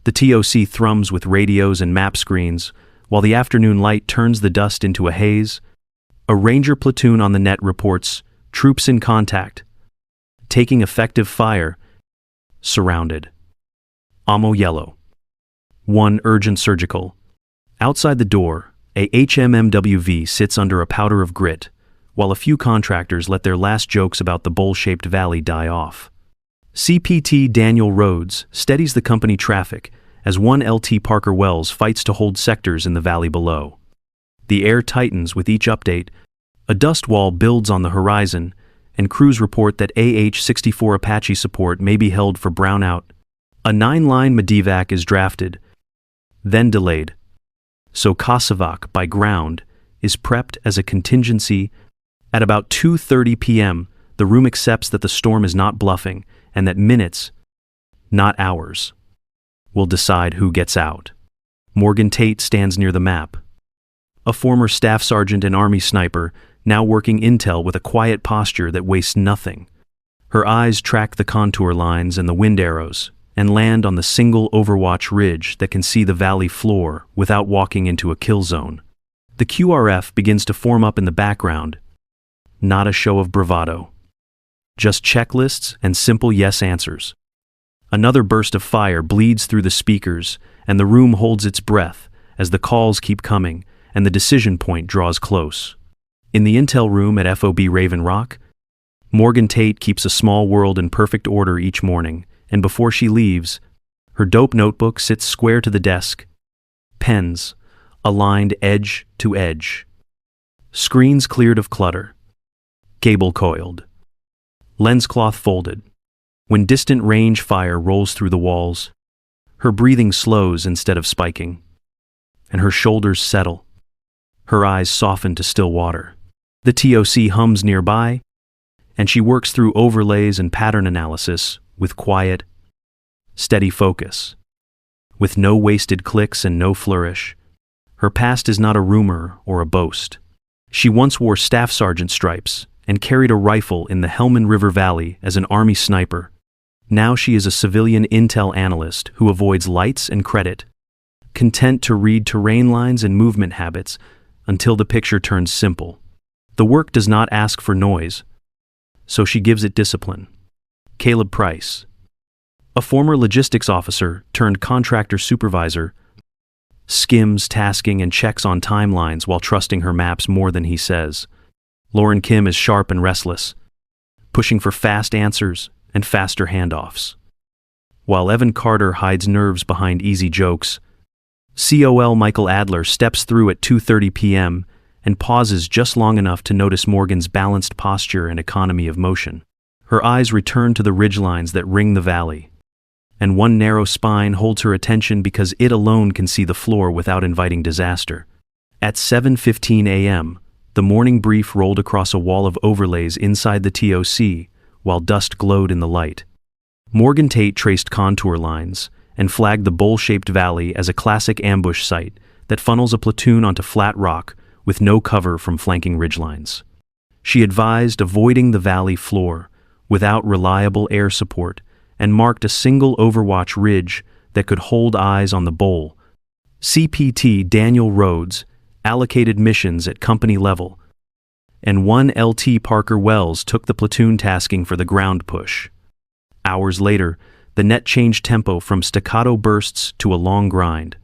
The TOC thrums with radios and map screens, while the afternoon light turns the dust into a haze. A Ranger platoon on the net reports, "Troops in contact. Taking effective fire. Surrounded. Ammo yellow. 1 urgent surgical." Outside the door, a HMMWV sits under a powder of grit, while a few contractors let their last jokes about the bowl-shaped valley die off. CPT Daniel Rhodes steadies the company traffic as 1 LT Parker Wells fights to hold sectors in the valley below. The air tightens with each update, a dust wall builds on the horizon, and crews report that AH-64 Apache support may be held for brownout. A 9-line Medivac is drafted, then delayed. So Kosovac, by ground, is prepped as a contingency. At about 2:30 p.m., the room accepts that the storm is not bluffing and that minutes, not hours, will decide who gets out. Morgan Tate stands near the map. A former staff sergeant and Army sniper, now working intel with a quiet posture that wastes nothing. Her eyes track the contour lines and the wind arrows, and land on the single Overwatch ridge that can see the valley floor without walking into a kill zone. The QRF begins to form up in the background. Not a show of bravado. Just checklists and simple yes answers. Another burst of fire bleeds through the speakers, and the room holds its breath as the calls keep coming and the decision point draws close. In the intel room at FOB Raven Rock, Morgan Tate keeps a small world in perfect order each morning, and before she leaves, her dope notebook sits square to the desk, pens aligned edge to edge, screens cleared of clutter, cable coiled, lens cloth folded. When distant range fire rolls through the walls, her breathing slows instead of spiking, and her shoulders settle. Her eyes soften to still water. The TOC hums nearby, and she works through overlays and pattern analysis with quiet, steady focus. With no wasted clicks and no flourish, her past is not a rumor or a boast. She once wore staff sergeant stripes and carried a rifle in the Helmand River Valley as an Army sniper. Now she is a civilian intel analyst who avoids lights and credit, content to read terrain lines and movement habits until the picture turns simple. The work does not ask for noise, so she gives it discipline. Caleb Price, a former logistics officer turned contractor supervisor, skims tasking and checks on timelines while trusting her maps more than he says. Lauren Kim is sharp and restless, pushing for fast answers and faster handoffs. While Evan Carter hides nerves behind easy jokes, COL Michael Adler steps through at 2:30 p.m. and pauses just long enough to notice Morgan's balanced posture and economy of motion. Her eyes return to the ridgelines that ring the valley, and one narrow spine holds her attention because it alone can see the floor without inviting disaster. At 7:15 a.m., the morning brief rolled across a wall of overlays inside the TOC, while dust glowed in the light. Morgan Tate traced contour lines and flagged the bowl-shaped valley as a classic ambush site that funnels a platoon onto flat rock with no cover from flanking ridgelines. She advised avoiding the valley floor without reliable air support and marked a single Overwatch ridge that could hold eyes on the bowl. CPT Daniel Rhodes allocated missions at company level, and 1 LT Parker Wells took the platoon tasking for the ground push. Hours later, the net changed tempo from staccato bursts to a long grind.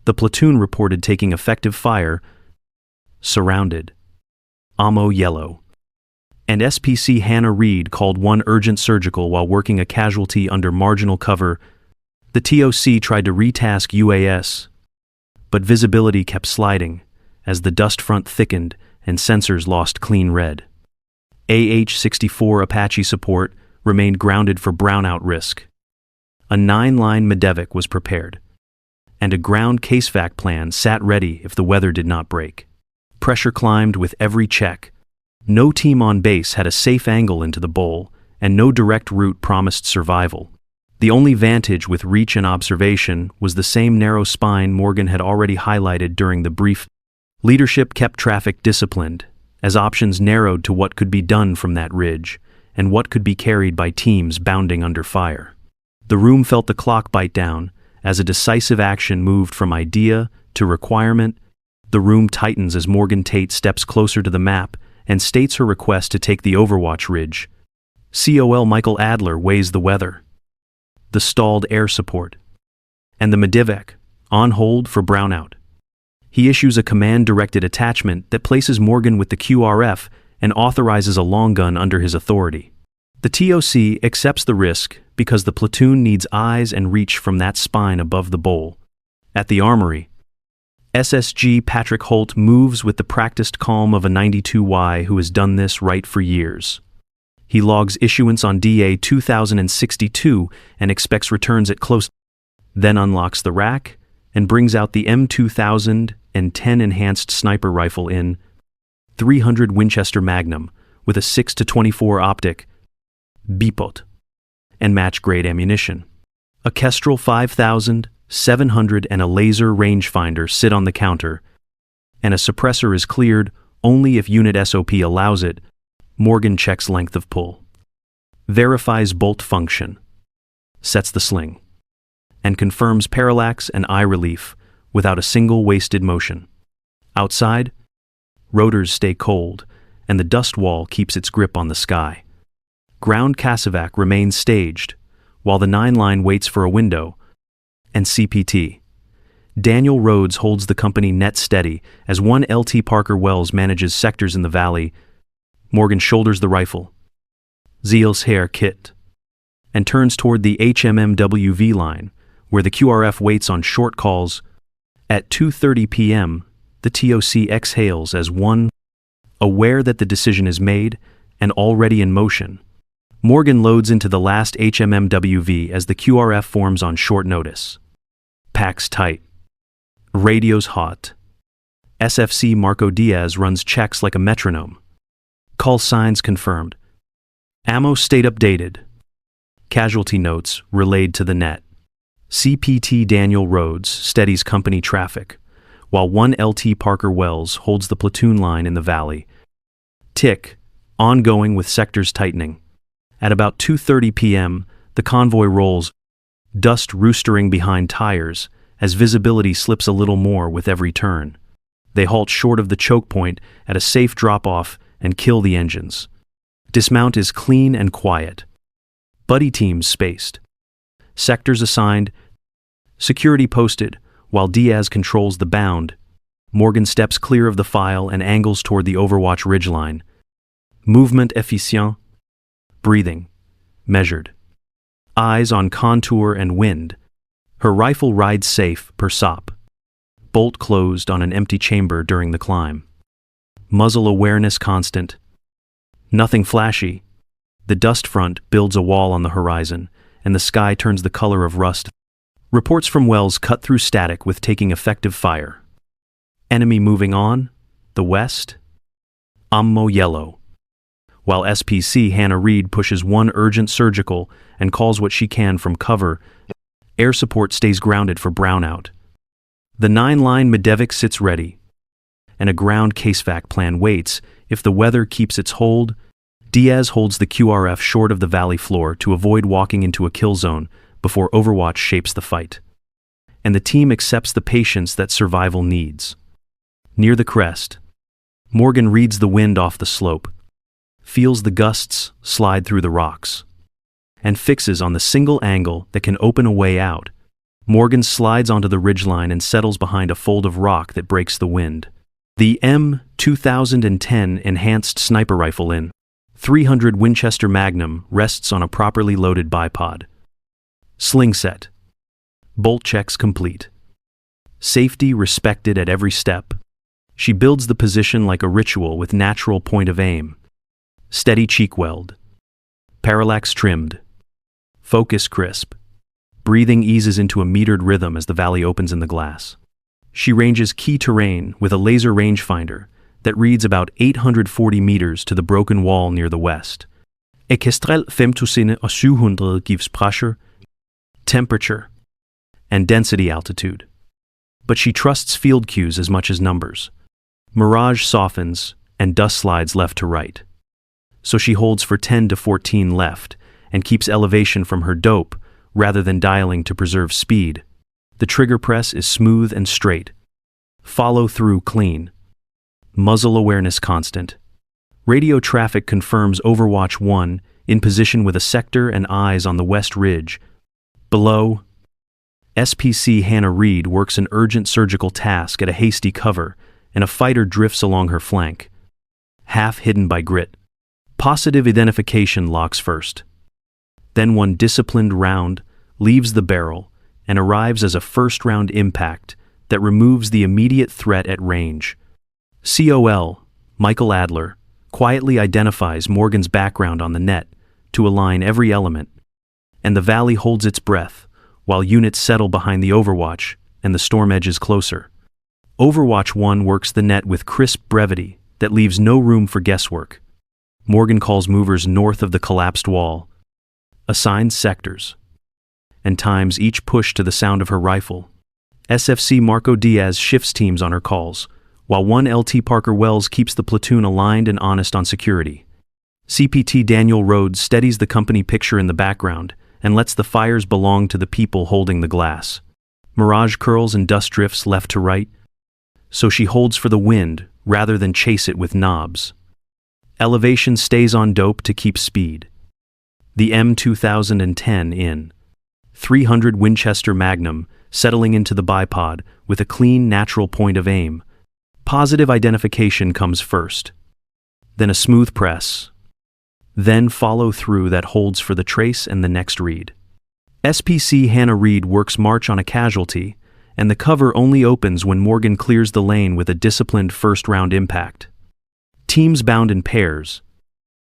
The platoon reported taking effective fire, surrounded, ammo yellow. And SPC Hannah Reed called 1 urgent surgical while working a casualty under marginal cover. The TOC tried to retask UAS, but visibility kept sliding as the dust front thickened and sensors lost clean red. AH-64 Apache support remained grounded for brownout risk. A 9-line Medevac was prepared, and a ground casevac plan sat ready if the weather did not break. Pressure climbed with every check. No team on base had a safe angle into the bowl, and no direct route promised survival. The only vantage with reach and observation was the same narrow spine Morgan had already highlighted during the brief. Leadership kept traffic disciplined, as options narrowed to what could be done from that ridge, and what could be carried by teams bounding under fire. The room felt the clock bite down, as a decisive action moved from idea to requirement. The room tightens as Morgan Tate steps closer to the map and states her request to take the Overwatch ridge. COL Michael Adler weighs the weather, the stalled air support, and the Medivec, on hold for brownout. He issues a command-directed attachment that places Morgan with the QRF and authorizes a long gun under his authority. The TOC accepts the risk because the platoon needs eyes and reach from that spine above the bowl. At the armory, SSG Patrick Holt moves with the practiced calm of a 92Y who has done this right for years. He logs issuance on DA 2062 and expects returns at close, then unlocks the rack and brings out the M2010 enhanced sniper rifle in 300 Winchester Magnum with a 6-24 optic, BIPOT, and match-grade ammunition. A Kestrel 5700 and a laser rangefinder sit on the counter, and a suppressor is cleared only if unit SOP allows it. Morgan checks length of pull, verifies bolt function, sets the sling, and confirms parallax and eye relief without a single wasted motion. Outside, rotors stay cold, and the dust wall keeps its grip on the sky. Ground Cassavac remains staged, while the 9-line waits for a window, and CPT. Daniel Rhodes holds the company net steady as one LT Parker Wells manages sectors in the valley. Morgan shoulders the rifle, Zeal's hair kit, and turns toward the HMMWV line, where the QRF waits on short calls. At 2:30 p.m., the TOC exhales as one, aware that the decision is made and already in motion. Morgan loads into the last HMMWV as the QRF forms on short notice. Packs tight. Radio's hot. SFC Marco Diaz runs checks like a metronome. Call signs confirmed. Ammo state updated. Casualty notes relayed to the net. CPT Daniel Rhodes steadies company traffic, while one LT Parker Wells holds the platoon line in the valley. Tick, ongoing with sectors tightening. At about 2:30 p.m., the convoy rolls, dust roostering behind tires as visibility slips a little more with every turn. They halt short of the choke point at a safe drop-off and kill the engines. Dismount is clean and quiet. Buddy teams spaced. Sectors assigned. Security posted, while Diaz controls the bound. Morgan steps clear of the file and angles toward the Overwatch ridgeline. Movement efficient. Breathing. Measured. Eyes on contour and wind. Her rifle rides safe per SOP. Bolt closed on an empty chamber during the climb. Muzzle awareness constant. Nothing flashy. The dust front builds a wall on the horizon, and the sky turns the color of rust. Reports from Wells cut through static with taking effective fire. Enemy moving on. The west. Ammo yellow. While SPC Hannah Reed pushes one urgent surgical and calls what she can from cover, air support stays grounded for brownout. The 9-line Medivec sits ready, and a ground casevac plan waits if the weather keeps its hold. Diaz holds the QRF short of the valley floor to avoid walking into a kill zone before Overwatch shapes the fight. And the team accepts the patience that survival needs. Near the crest, Morgan reads the wind off the slope, feels the gusts slide through the rocks, and fixes on the single angle that can open a way out. Morgan slides onto the ridgeline and settles behind a fold of rock that breaks the wind. The M2010 enhanced sniper rifle in 300 Winchester Magnum rests on a properly loaded bipod. Sling set. Bolt checks complete. Safety respected at every step. She builds the position like a ritual with natural point of aim. Steady cheek weld. Parallax trimmed. Focus crisp. Breathing eases into a metered rhythm as the valley opens in the glass. She ranges key terrain with a laser rangefinder that reads about 840 meters to the broken wall near the west. Kestrel 5700 gives pressure, temperature, and density altitude. But she trusts field cues as much as numbers. Mirage softens and dust slides left to right. So she holds for 10 to 14 left and keeps elevation from her dope rather than dialing to preserve speed. The trigger press is smooth and straight. Follow through clean. Muzzle awareness constant. Radio traffic confirms Overwatch 1 in position with a sector and eyes on the west ridge. Below, SPC Hannah Reed works an urgent surgical task at a hasty cover, and a fighter drifts along her flank, half hidden by grit. Positive identification locks first. Then one disciplined round leaves the barrel and arrives as a first-round impact that removes the immediate threat at range. COL, Michael Adler, quietly identifies Morgan's background on the net to align every element, and the valley holds its breath while units settle behind the Overwatch and the storm edges closer. Overwatch 1 works the net with crisp brevity that leaves no room for guesswork. Morgan calls movers north of the collapsed wall, assigns sectors, and times each push to the sound of her rifle. SFC Marco Diaz shifts teams on her calls, while one LT Parker Wells keeps the platoon aligned and honest on security. CPT Daniel Rhodes steadies the company picture in the background and lets the fires belong to the people holding the glass. Mirage curls and dust drifts left to right, so she holds for the wind rather than chase it with knobs. Elevation stays on dope to keep speed. The M2010 in 300 Winchester Magnum settling into the bipod with a clean, natural point of aim. Positive identification comes first, then a smooth press, then follow through that holds for the trace and the next read. SPC Hannah Reed works march on a casualty, and the cover only opens when Morgan clears the lane with a disciplined first-round impact. Teams bound in pairs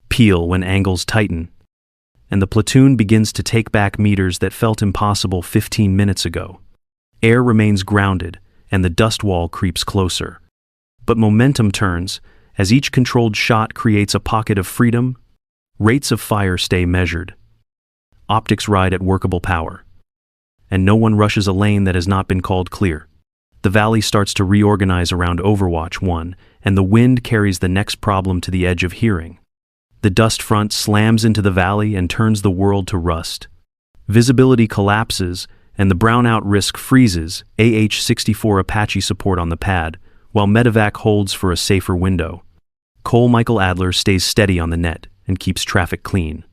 peel when angles tighten, and the platoon begins to take back meters that felt impossible 15 minutes ago. Air remains grounded, and the dust wall creeps closer. But momentum turns as each controlled shot creates a pocket of freedom. Rates of fire stay measured. Optics ride at workable power. And no one rushes a lane that has not been called clear. The valley starts to reorganize around Overwatch 1, and the wind carries the next problem to the edge of hearing. The dust front slams into the valley and turns the world to rust. Visibility collapses, and the brownout risk freezes AH-64 Apache support on the pad, while Medevac holds for a safer window. Cole Michael Adler stays steady on the net and keeps traffic clean.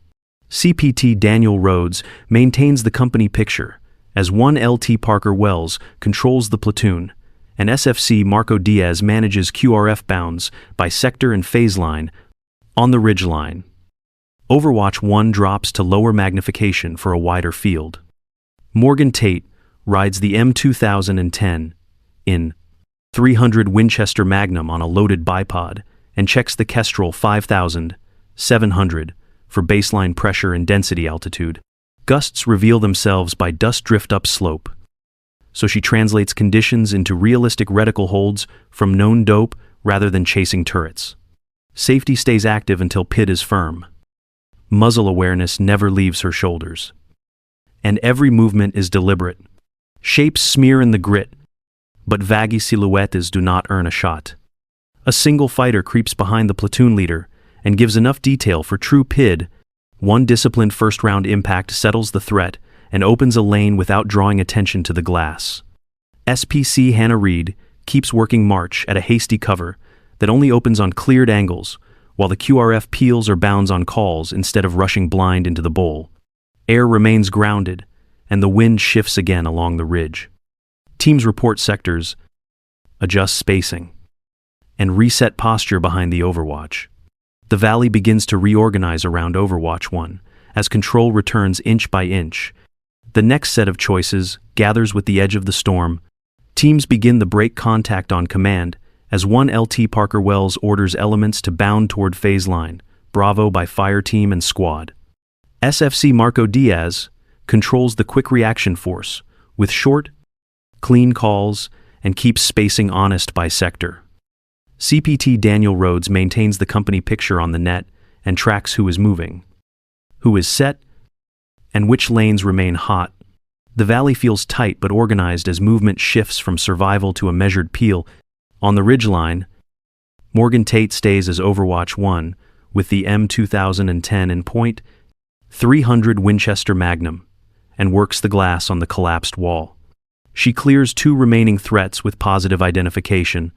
CPT Daniel Rhodes maintains the company picture as one LT Parker Wells controls the platoon, and SFC Marco Diaz manages QRF bounds by sector and phase line on the ridge line. Overwatch 1 drops to lower magnification for a wider field. Morgan Tate rides the M2010 in 300 Winchester Magnum on a loaded bipod and checks the Kestrel 5700 for baseline pressure and density altitude. Gusts reveal themselves by dust drift upslope, so she translates conditions into realistic reticle holds from known dope rather than chasing turrets. Safety stays active until PID is firm. Muzzle awareness never leaves her shoulders. And every movement is deliberate. Shapes smear in the grit, but vaggy silhouettes do not earn a shot. A single fighter creeps behind the platoon leader and gives enough detail for true PID. One disciplined first-round impact settles the threat and opens a lane without drawing attention to the glass. SPC Hannah Reed keeps working march at a hasty cover that only opens on cleared angles, while the QRF peels or bounds on calls instead of rushing blind into the bowl. Air remains grounded, and the wind shifts again along the ridge. Teams report sectors, adjust spacing, and reset posture behind the Overwatch. The valley begins to reorganize around Overwatch 1 as control returns inch by inch. The next set of choices gathers with the edge of the storm. Teams begin the break contact on command as one LT Parker Wells orders elements to bound toward phase line, bravo by fire team and squad. SFC Marco Diaz controls the quick reaction force with short, clean calls and keeps spacing honest by sector. CPT Daniel Rhodes maintains the company picture on the net and tracks who is moving, who is set, and which lanes remain hot. The valley feels tight but organized as movement shifts from survival to a measured peel. On the ridgeline, Morgan Tate stays as Overwatch 1 with the M2010 in point 300 Winchester Magnum and works the glass on the collapsed wall. She clears 2 remaining threats with positive identification,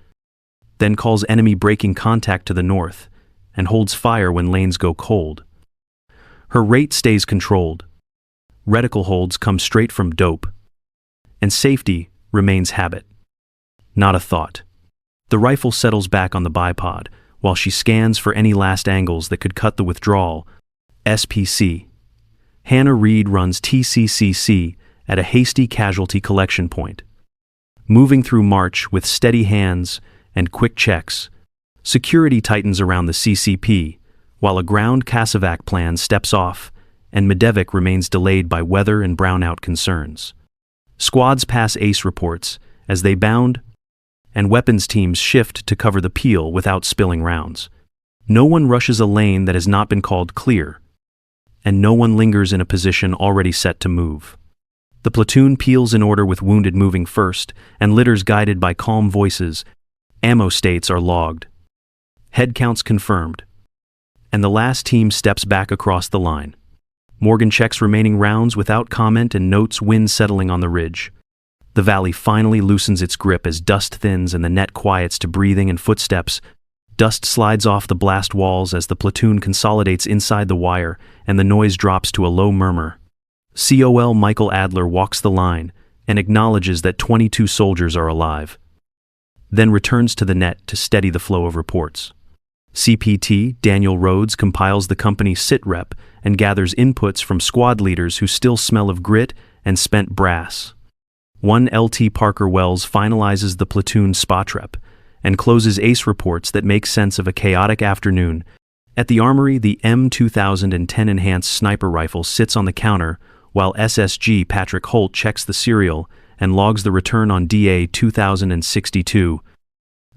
then calls enemy breaking contact to the north, and holds fire when lanes go cold. Her rate stays controlled. Reticle holds come straight from dope. And safety remains habit. Not a thought. The rifle settles back on the bipod, while she scans for any last angles that could cut the withdrawal. SPC. Hannah Reed runs TCCC at a hasty casualty collection point. Moving through March with steady hands and quick checks, security tightens around the CCP, while a ground CASEVAC plan steps off and Medevik remains delayed by weather and brownout concerns. Squads pass ACE reports as they bound, and weapons teams shift to cover the peel without spilling rounds. No one rushes a lane that has not been called clear, and no one lingers in a position already set to move. The platoon peels in order with wounded moving first, and litters guided by calm voices. Ammo states are logged. Head counts confirmed. And the last team steps back across the line. Morgan checks remaining rounds without comment and notes wind settling on the ridge. The valley finally loosens its grip as dust thins and the net quiets to breathing and footsteps. Dust slides off the blast walls as the platoon consolidates inside the wire and the noise drops to a low murmur. COL Michael Adler walks the line and acknowledges that 22 soldiers are alive, then returns to the net to steady the flow of reports. CPT Daniel Rhodes compiles the company's sitrep and gathers inputs from squad leaders who still smell of grit and spent brass. 1 LT Parker Wells finalizes the platoon spotrep and closes ACE reports that make sense of a chaotic afternoon. At the armory, the M2010 enhanced sniper rifle sits on the counter while SSG Patrick Holt checks the serial and logs the return on DA 2062.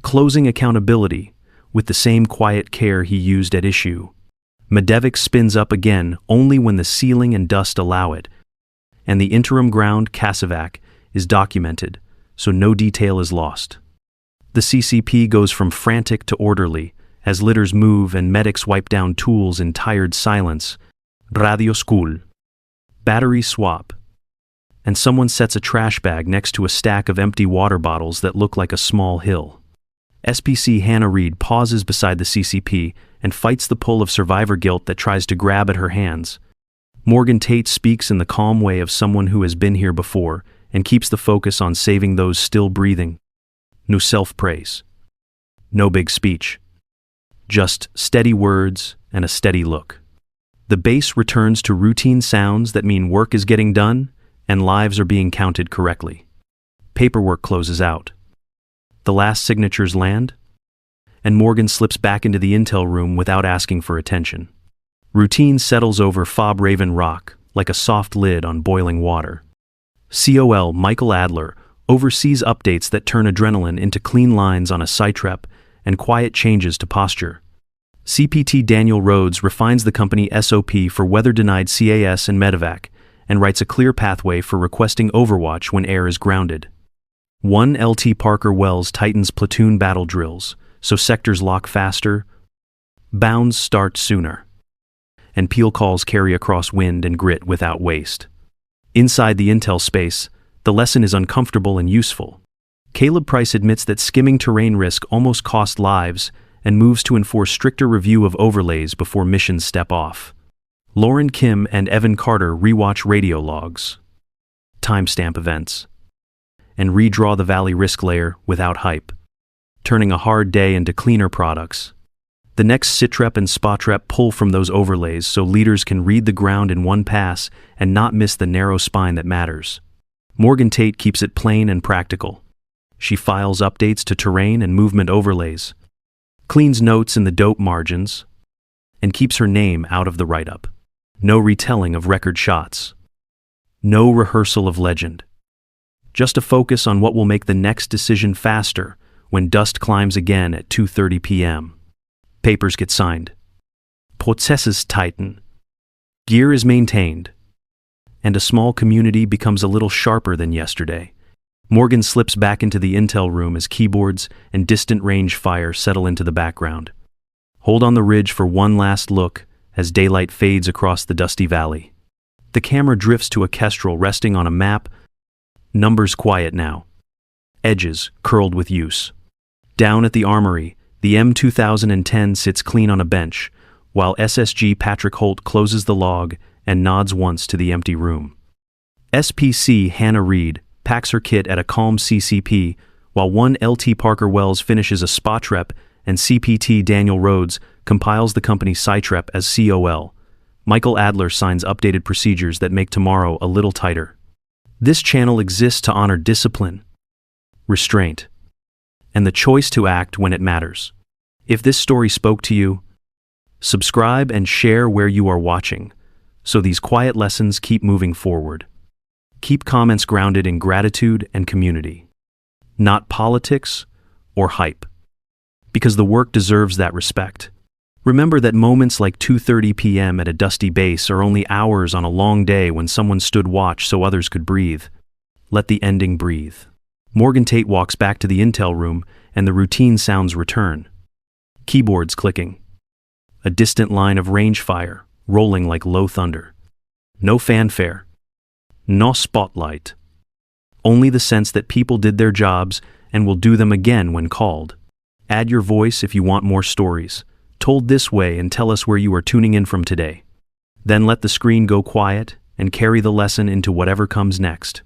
Closing accountability with the same quiet care he used at issue. Medevik spins up again only when the ceiling and dust allow it, and the interim ground CASEVAC is documented, so no detail is lost. The CCP goes from frantic to orderly as litters move and medics wipe down tools in tired silence. Radio school. Battery swap. And someone sets a trash bag next to a stack of empty water bottles that look like a small hill. SPC Hannah Reed pauses beside the CCP and fights the pull of survivor guilt that tries to grab at her hands. Morgan Tate speaks in the calm way of someone who has been here before and keeps the focus on saving those still breathing. No self-praise. No big speech. Just steady words and a steady look. The base returns to routine sounds that mean work is getting done and lives are being counted correctly. Paperwork closes out. The last signatures land, and Morgan slips back into the intel room without asking for attention. Routine settles over Fob Raven Rock like a soft lid on boiling water. COL Michael Adler oversees updates that turn adrenaline into clean lines on a sitrep and quiet changes to posture. CPT Daniel Rhodes refines the company SOP for weather-denied CAS and medevac and writes a clear pathway for requesting Overwatch when air is grounded. 1 LT Parker Wells tightens platoon battle drills, so sectors lock faster, bounds start sooner, and peel calls carry across wind and grit without waste. Inside the intel space, the lesson is uncomfortable and useful. Caleb Price admits that skimming terrain risk almost cost lives and moves to enforce stricter review of overlays before missions step off. Lauren Kim and Evan Carter rewatch radio logs, timestamp events, and redraw the valley risk layer without hype, turning a hard day into cleaner products. The next sitrep and spotrep pull from those overlays so leaders can read the ground in one pass and not miss the narrow spine that matters. Morgan Tate keeps it plain and practical. She files updates to terrain and movement overlays, cleans notes in the dope margins, and keeps her name out of the write-up. No retelling of record shots. No rehearsal of legend. Just a focus on what will make the next decision faster when dust climbs again at 2:30 p.m. Papers get signed. Processes tighten. Gear is maintained. And a small community becomes a little sharper than yesterday. Morgan slips back into the intel room as keyboards and distant range fire settle into the background. Hold on the ridge for one last look as daylight fades across the dusty valley. The camera drifts to a kestrel resting on a map. Numbers quiet now. Edges curled with use. Down at the armory, the M2010 sits clean on a bench, while SSG Patrick Holt closes the log and nods once to the empty room. SPC Hannah Reed packs her kit at a calm CCP, while one LT Parker Wells finishes a spot rep and CPT Daniel Rhodes compiles the company's site rep as COL. Michael Adler signs updated procedures that make tomorrow a little tighter. This channel exists to honor discipline, restraint, and the choice to act when it matters. If this story spoke to you, subscribe and share where you are watching, so these quiet lessons keep moving forward. Keep comments grounded in gratitude and community, not politics or hype, because the work deserves that respect. Remember that moments like 2:30 p.m. at a dusty base are only hours on a long day when someone stood watch so others could breathe. Let the ending breathe. Morgan Tate walks back to the intel room and the routine sounds return. Keyboards clicking. A distant line of range fire, rolling like low thunder. No fanfare. No spotlight. Only the sense that people did their jobs and will do them again when called. Add your voice if you want more stories, told this way, and tell us where you are tuning in from today. Then let the screen go quiet and carry the lesson into whatever comes next.